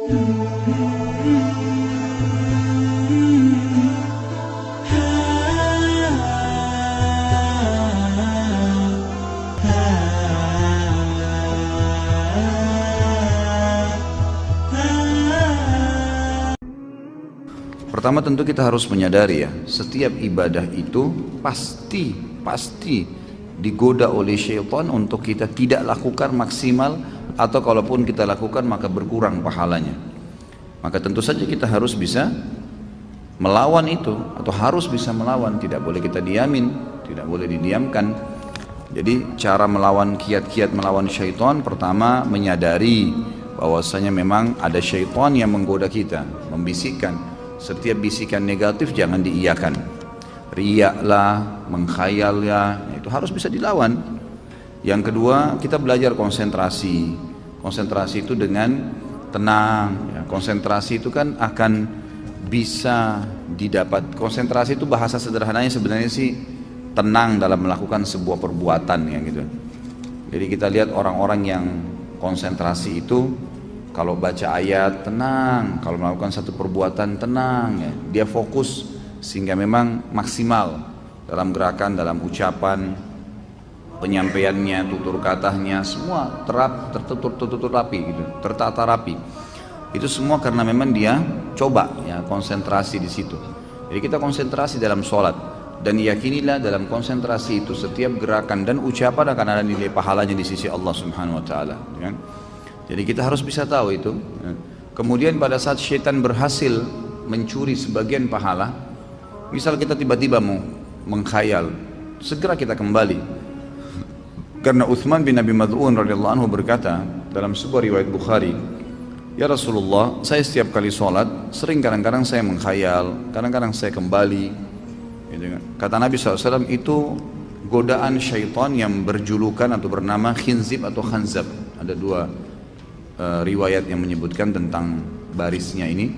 Pertama tentu kita harus menyadari ya, setiap ibadah itu pasti digoda oleh syaitan untuk kita tidak lakukan maksimal, atau kalaupun kita lakukan maka berkurang pahalanya. Maka tentu saja kita harus bisa melawan itu, atau harus bisa melawan, tidak boleh kita diamin, tidak boleh didiamkan. Jadi cara melawan kiat-kiat melawan syaitan, pertama menyadari bahwasanya memang ada syaitan yang menggoda kita, membisikkan. Setiap bisikan negatif jangan diiyakan. Riak lah, menghayal ya, itu harus bisa dilawan. Yang kedua, kita belajar konsentrasi. Konsentrasi itu dengan tenang ya. Konsentrasi itu kan akan bisa didapat. Konsentrasi itu bahasa sederhananya sebenarnya sih tenang dalam melakukan sebuah perbuatan ya gitu. Jadi kita lihat orang-orang yang konsentrasi itu, kalau baca ayat tenang, kalau melakukan satu perbuatan tenang ya. Dia fokus sehingga memang maksimal dalam gerakan, dalam ucapan, penyampaiannya, tutur katanya, semua tertutur rapi gitu, tertata rapi. Itu semua karena memang dia coba ya konsentrasi di situ. Jadi kita konsentrasi dalam sholat, dan yakinilah dalam konsentrasi itu setiap gerakan dan ucapan akan ada nilai pahalanya di sisi Allah Subhanahu wa taala, ya. Jadi kita harus bisa tahu itu. Kemudian pada saat syaitan berhasil mencuri sebagian pahala, misal kita tiba-tiba mau mengkhayal, segera kita kembali. Karena Uthman bin Abi Mad'un radhiyallahu anhu berkata dalam sebuah riwayat Bukhari, "Ya Rasulullah, saya setiap kali sholat, sering kadang-kadang saya menghayal, kadang-kadang saya kembali." Kata Nabi SAW, itu godaan syaitan yang berjulukan atau bernama khinzib atau khanzab. Ada dua riwayat yang menyebutkan tentang barisnya ini,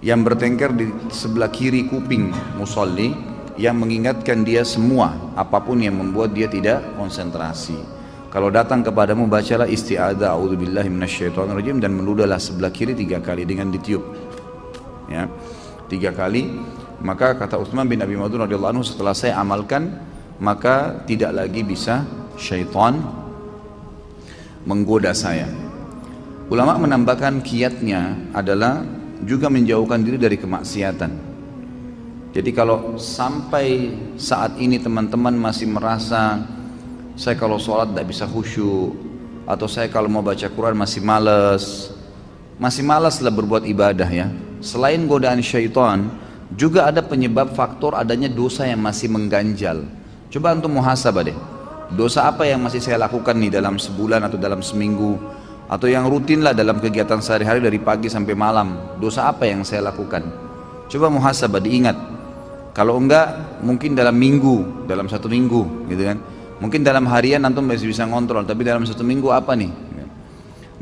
yang bertengkar di sebelah kiri kuping musalli, yang mengingatkan dia semua apapun yang membuat dia tidak konsentrasi. Kalau datang kepadamu, bacalah isti'adzah a'udzubillahi minasyaitonirrajim, dan meludahlah sebelah kiri 3 kali dengan ditiup ya, 3 kali. Maka kata Utsman bin Abi Mad'un radhiyallahu anhu, setelah saya amalkan maka tidak lagi bisa syaitan menggoda saya. Ulama menambahkan kiatnya adalah juga menjauhkan diri dari kemaksiatan. Jadi kalau sampai saat ini teman-teman masih merasa saya kalau sholat tidak bisa khusyuk, atau saya kalau mau baca Quran masih malas lah berbuat ibadah ya. Selain godaan syaitan, juga ada penyebab faktor adanya dosa yang masih mengganjal. Coba untuk muhasabah deh, dosa apa yang masih saya lakukan nih dalam sebulan atau dalam seminggu, atau yang rutin lah dalam kegiatan sehari-hari dari pagi sampai malam. Dosa apa yang saya lakukan? Coba muhasabah, diingat. Kalau enggak, mungkin dalam minggu, dalam 1 minggu gitu kan. Mungkin dalam harian antum masih bisa ngontrol, tapi dalam 1 minggu apa nih?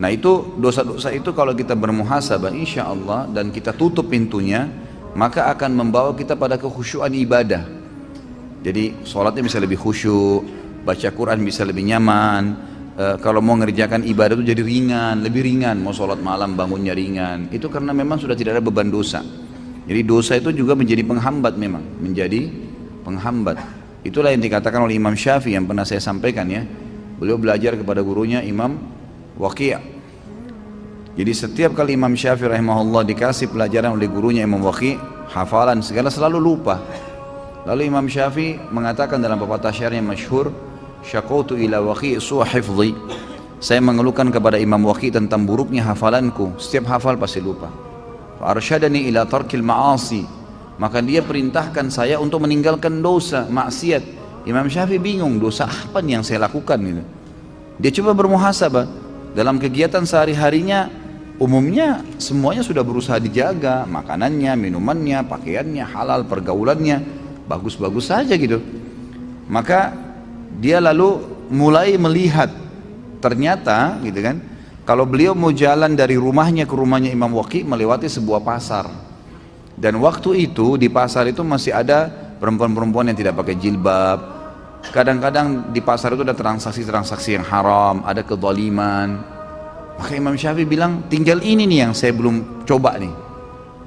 Nah itu dosa-dosa itu kalau kita bermuhasabah insya Allah dan kita tutup pintunya, maka akan membawa kita pada kekhusyuan ibadah. Jadi sholatnya bisa lebih khusyuk, baca Quran bisa lebih nyaman. Kalau mau ngerjakan ibadah itu jadi ringan, lebih ringan. Mau sholat malam bangunnya ringan, itu karena memang sudah tidak ada beban dosa. Jadi dosa itu juga menjadi penghambat, memang menjadi penghambat. Itulah yang dikatakan oleh Imam Syafi'i yang pernah saya sampaikan ya. Beliau belajar kepada gurunya Imam Waqi'. Jadi setiap kali Imam Syafi'i rahimahullah dikasih pelajaran oleh gurunya Imam Waqi', hafalan segala selalu lupa. Lalu Imam Syafi'i mengatakan dalam pepatah syair yang masyhur, syaqautu ila Waqi' su'a hifdhi, saya mengeluhkan kepada Imam Waqi' tentang buruknya hafalanku, setiap hafal pasti lupa. Fa arsyadani ila tarkil ma'asi, maka dia perintahkan saya untuk meninggalkan dosa, maksiat. Imam Syafi'i bingung, dosa apa nih yang saya lakukan gitu. Dia coba bermuhasabah dalam kegiatan sehari-harinya, umumnya semuanya sudah berusaha dijaga, makanannya, minumannya, pakaiannya halal, pergaulannya bagus-bagus saja gitu. Maka dia lalu mulai melihat, ternyata gitu kan, kalau beliau mau jalan dari rumahnya ke rumahnya Imam Waqi' melewati sebuah pasar, dan waktu itu di pasar itu masih ada perempuan-perempuan yang tidak pakai jilbab. Kadang-kadang di pasar itu ada transaksi-transaksi yang haram, ada kezaliman. Maka Imam Syafi'i bilang, tinggal ini nih yang saya belum coba nih.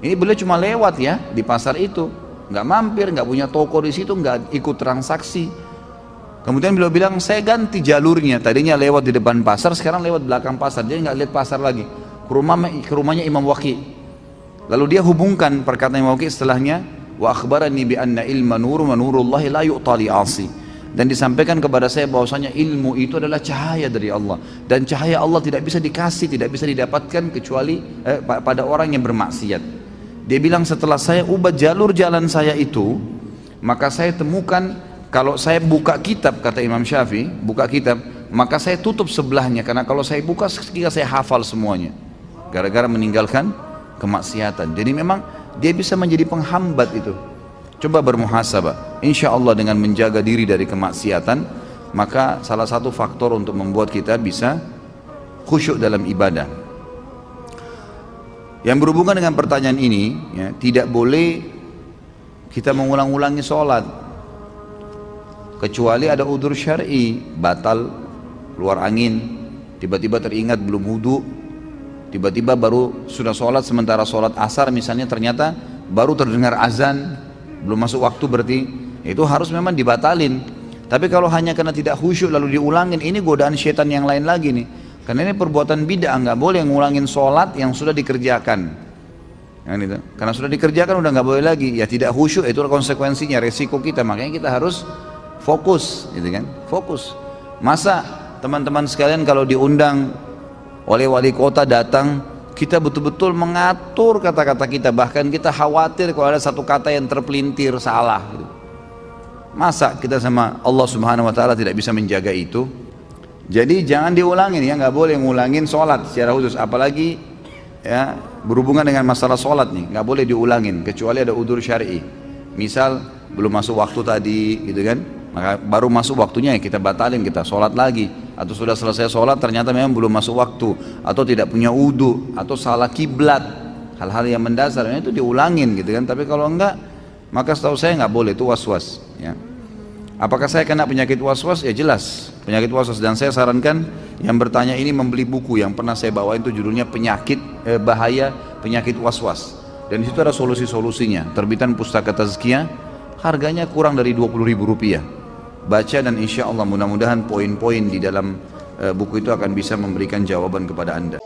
Ini beliau cuma lewat ya di pasar itu, nggak mampir, nggak punya toko di situ, nggak ikut transaksi. Kemudian beliau bilang, saya ganti jalurnya, tadinya lewat di depan pasar, sekarang lewat belakang pasar, jadi nggak lihat pasar lagi, ke rumahnya Imam Waqi. Lalu dia hubungkan perkataan Imam Waqi setelahnya, wa akhbarani bi anna ilma nur wa nurullahi la yu'ta li 'asi. Dan disampaikan kepada saya bahwasanya ilmu itu adalah cahaya dari Allah, dan cahaya Allah tidak bisa dikasih, tidak bisa didapatkan kecuali pada orang yang bermaksiat. Dia bilang, setelah saya ubah jalur jalan saya itu, maka saya temukan kalau saya buka kitab, kata Imam Syafi'i, buka kitab, maka saya tutup sebelahnya, karena kalau saya buka seketika saya hafal semuanya, gara-gara meninggalkan kemaksiatan. Jadi memang dia bisa menjadi penghambat itu. Coba bermuhasabah, insya Allah dengan menjaga diri dari kemaksiatan, maka salah satu faktor untuk membuat kita bisa khusyuk dalam ibadah. Yang berhubungan dengan pertanyaan ini, ya, tidak boleh kita mengulang-ulangi sholat kecuali ada udzur syar'i, batal, keluar angin, tiba-tiba teringat belum wudu, tiba-tiba baru sudah sholat, sementara sholat asar misalnya ternyata baru terdengar azan, belum masuk waktu, berarti itu harus memang dibatalin. Tapi kalau hanya karena tidak khusyuk lalu diulangin, ini godaan syaitan yang lain lagi nih, karena ini perbuatan bid'ah. Nggak boleh ngulangin sholat yang sudah dikerjakan. Karena sudah dikerjakan udah nggak boleh lagi, ya tidak khusyuk, itu konsekuensinya, resiko kita. Makanya kita harus fokus, gitu kan? Fokus. Masa teman-teman sekalian kalau diundang oleh wali kota datang, kita betul-betul mengatur kata-kata kita, bahkan kita khawatir kalau ada satu kata yang terpelintir salah, gitu. Masa kita sama Allah Subhanahu Wa Taala tidak bisa menjaga itu? Jadi jangan diulangin ya, nggak boleh ngulangin sholat secara khusus, apalagi ya berhubungan dengan masalah sholat nih, nggak boleh diulangin kecuali ada udzur syar'i. Misal belum masuk waktu tadi, gitu kan? Maka baru masuk waktunya ya kita batalin, kita sholat lagi. Atau sudah selesai sholat ternyata memang belum masuk waktu, atau tidak punya wudu, atau salah kiblat, hal-hal yang mendasar itu diulangin, gitu kan. Tapi kalau enggak, maka setahu saya nggak boleh, itu was-was ya. Apakah saya kena penyakit was-was? Ya jelas penyakit was-was, dan saya sarankan yang bertanya ini membeli buku yang pernah saya bawain, itu judulnya bahaya penyakit was-was, dan disitu ada solusi-solusinya, terbitan Pustaka Tazkiyah, harganya kurang dari Rp20.000. Baca dan insya Allah mudah-mudahan poin-poin di dalam buku itu akan bisa memberikan jawaban kepada Anda.